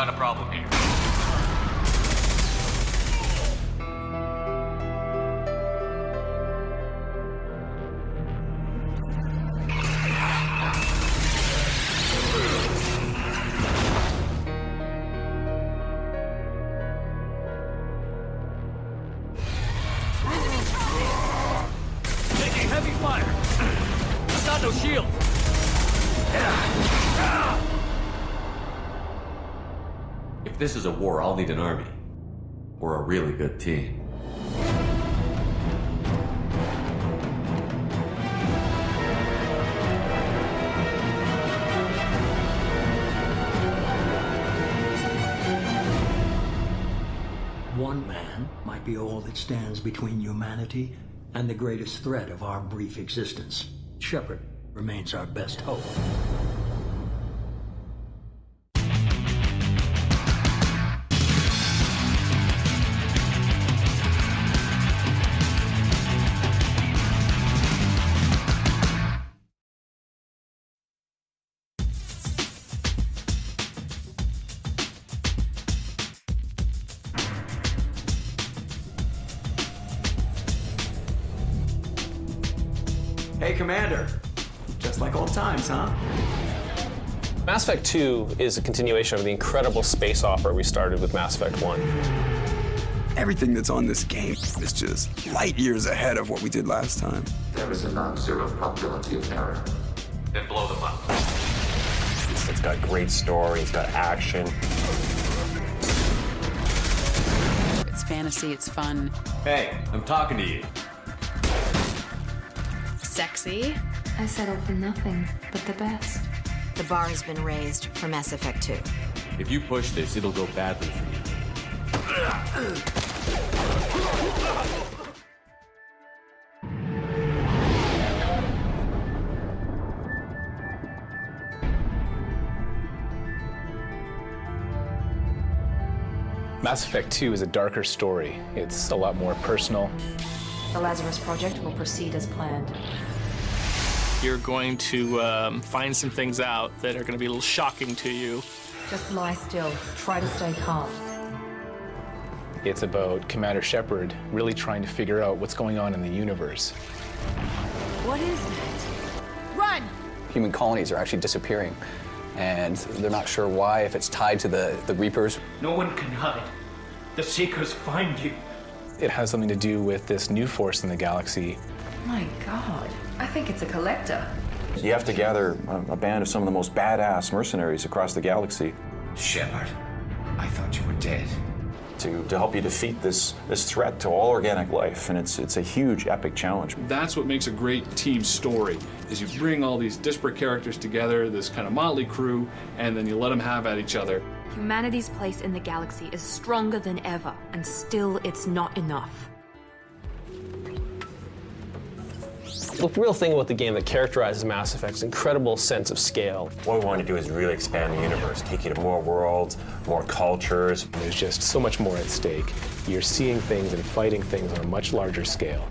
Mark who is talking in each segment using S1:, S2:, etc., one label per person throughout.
S1: Got a problem here.
S2: Taking heavy fire. I've got no shield.
S3: If this is a war, I'll need an army. Or a really good team.
S4: One man might be all that stands between humanity and the greatest threat of our brief existence. Shepard remains our best hope.
S5: Hey, Commander. Just like old times, huh?
S6: Mass Effect 2 is a continuation of the incredible space opera we started with Mass Effect 1.
S7: Everything that's on this game is just light years ahead of what we did last time.
S1: There is a non-zero probability of error. Then blow them up.
S8: It's got great story, it's got action.
S9: It's fantasy, it's fun.
S3: Hey, I'm talking to you.
S9: Sexy.
S10: I settled for nothing but the best.
S11: The bar has been raised for Mass Effect 2.
S3: If you push this, it'll go badly for you.
S6: Mass Effect 2 is a darker story. It's a lot more personal.
S10: The Lazarus Project will proceed as planned.
S2: You're going to find some things out that are going to be a little shocking to you.
S10: Just lie still. Try to stay calm.
S6: It's about Commander Shepard really trying to figure out what's going on in the universe.
S11: What is it? Run!
S12: Human colonies are actually disappearing, and they're not sure why, if it's tied to the Reapers.
S2: No one can hide. The Seekers find you.
S6: It has something to do with this new force in the galaxy.
S10: My God, I think it's a collector.
S8: You have to gather a band of some of the most badass mercenaries across the galaxy
S5: Shepard, I thought you were dead.
S8: to help you defeat this threat to all organic life, and it's a huge, epic challenge.
S13: That's what makes a great team story, is you bring all these disparate characters together, this kind of motley crew, and then you let them have at each other.
S10: Humanity's place in the galaxy is stronger than ever, and still it's not enough.
S6: The real thing about the game that characterizes Mass Effect's incredible sense of scale.
S8: What we want to do is really expand the universe, take you to more worlds, more cultures.
S6: There's just so much more at stake. You're seeing things and fighting things on a much larger scale.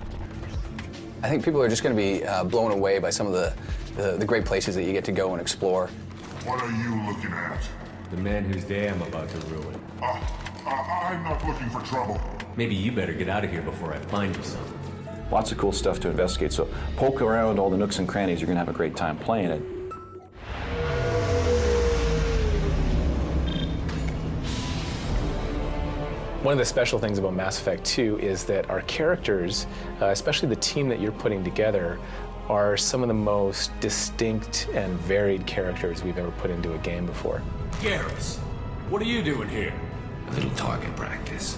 S12: I think people are just going to be blown away by some of the great places that you get to go and explore.
S14: What are you looking at?
S3: The man whose day I'm about to ruin.
S14: I'm not looking for trouble.
S3: Maybe you better get out of here before I find you something.
S8: Lots of cool stuff to investigate, so poke around all the nooks and crannies. You're going to have a great time playing it.
S6: One of the special things about Mass Effect 2 is that our characters, especially the team that you're putting together, are some of the most distinct and varied characters we've ever put into a game before.
S1: Garrus, what are you doing here? A little target practice.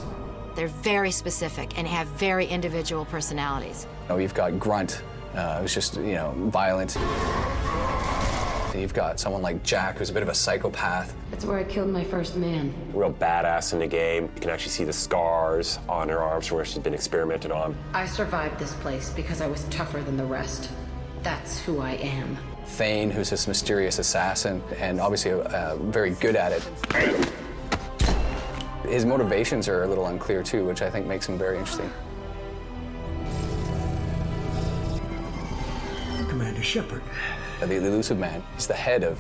S11: They're very specific and have very individual personalities.
S12: You've got Grunt, who's just, violent. You've got someone like Jack, who's a bit of a psychopath.
S10: That's where I killed my first man.
S8: Real badass in the game. You can actually see the scars on her arms where she's been experimented on.
S10: I survived this place because I was tougher than the rest. That's who I am.
S12: Thane, who's this mysterious assassin, and obviously very good at it. His motivations are a little unclear too, which I think makes him very interesting.
S4: Commander Shepard.
S12: The elusive man. He's the head of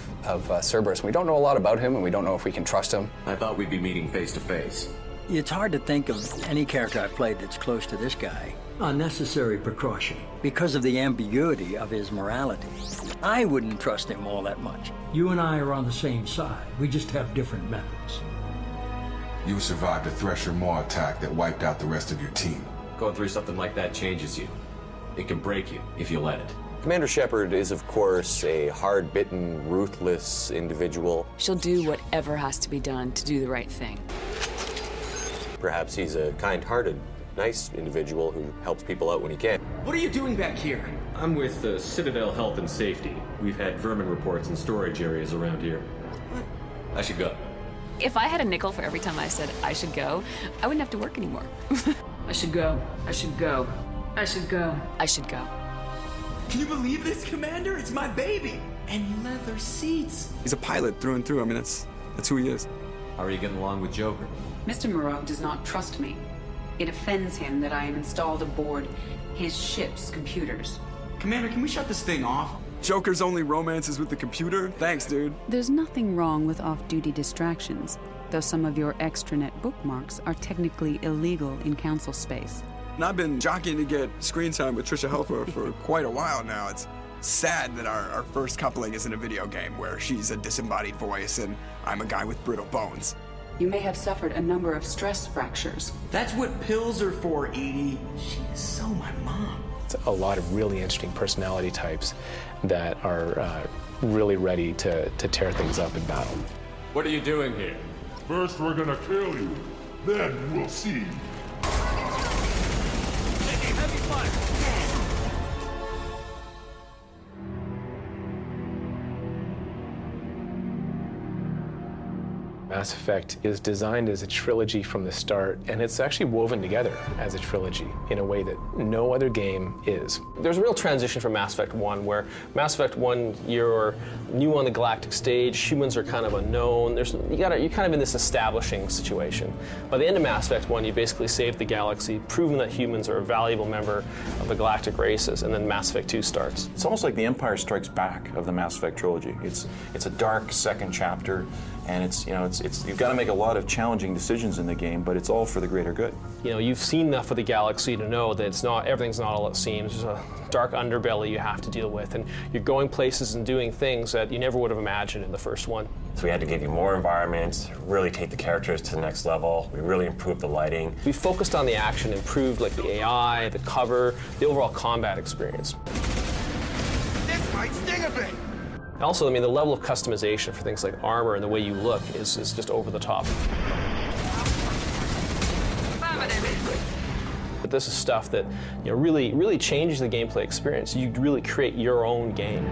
S12: Cerberus. We don't know a lot about him, and we don't know if we can trust him.
S3: I thought we'd be meeting face to face.
S4: It's hard to think of any character I've played that's close to this guy. Unnecessary precaution because of the ambiguity of his morality. I wouldn't trust him all that much. You and I are on the same side. We just have different methods.
S14: You survived a Thresher Maw attack that wiped out the rest of your team.
S3: Going through something like that changes you. It can break you if you let it.
S15: Commander Shepard is, of course, a hard-bitten, ruthless individual.
S9: She'll do whatever has to be done to do the right thing.
S15: Perhaps he's a kind-hearted, nice individual who helps people out when he can.
S5: What are you doing back here?
S3: I'm with Citadel Health and Safety. We've had vermin reports in storage areas around here. I should go.
S9: If I had a nickel for every time I said I should go, I wouldn't have to work anymore. I should go. I should go. I should go. I should go.
S5: Can you believe this, Commander? It's my baby! And leather seats!
S7: He's a pilot through and through. I mean, that's who he is.
S3: How are you getting along with Joker?
S16: Mr. Moreau does not trust me. It offends him that I am installed aboard his ship's computers.
S5: Commander, can we shut this thing off?
S7: Joker's only romance is with the computer? Thanks, dude.
S17: There's nothing wrong with off-duty distractions, though some of your extranet bookmarks are technically illegal in council space.
S7: And I've been jockeying to get screen time with Trisha Helfer for quite a while now. It's sad that our first coupling is in a video game where she's a disembodied voice and I'm a guy with brittle bones.
S16: You may have suffered a number of stress fractures.
S5: That's what pills are for, Edie. She is so my mom.
S6: It's a lot of really interesting personality types that are really ready to tear things up in battle.
S1: What are you doing here?
S14: First, we're gonna kill you. Then we'll see.
S1: Heavy fire!
S6: Mass Effect is designed as a trilogy from the start, and it's actually woven together as a trilogy in a way that no other game is.
S18: There's a real transition from Mass Effect 1, where Mass Effect 1, you're new on the galactic stage, humans are kind of unknown, you're kind of in this establishing situation. By the end of Mass Effect 1, you basically saved the galaxy, proven that humans are a valuable member of the galactic races, and then Mass Effect 2 starts.
S8: It's almost like the Empire Strikes Back of the Mass Effect trilogy. It's a dark second chapter, and you've got to make a lot of challenging decisions in the game, but it's all for the greater good.
S18: You know, you've seen enough of the galaxy to know that everything's not all it seems. There's a dark underbelly you have to deal with, and you're going places and doing things that you never would have imagined in the first one.
S15: So we had to give you more environments, really take the characters to the next level. We really improved the lighting.
S18: We focused on the action, improved like the AI, the cover, the overall combat experience.
S14: This might sting a bit.
S18: Also, I mean, the level of customization for things like armor and the way you look is just over the top. But this is stuff that really changes the gameplay experience. You really create your own game.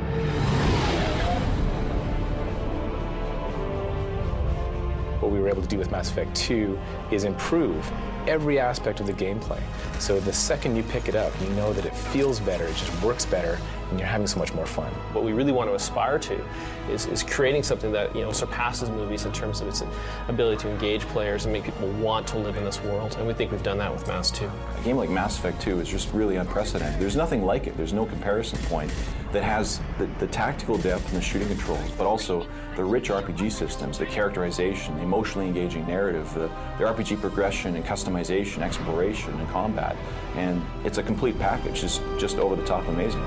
S6: What we were able to do with Mass Effect 2 is improve every aspect of the gameplay. So the second you pick it up, you know that it feels better, it just works better, and you're having so much more fun.
S18: What we really want to aspire to is creating something that surpasses movies in terms of its ability to engage players and make people want to live in this world. And we think we've done that with Mass 2.
S8: A game like Mass Effect 2 is just really unprecedented. There's nothing like it. There's no comparison point that has the tactical depth and the shooting controls, but also the rich RPG systems, the characterization, the emotionally engaging narrative, the RPG progression and customization, exploration, and combat. And it's a complete package. It's just over the top amazing.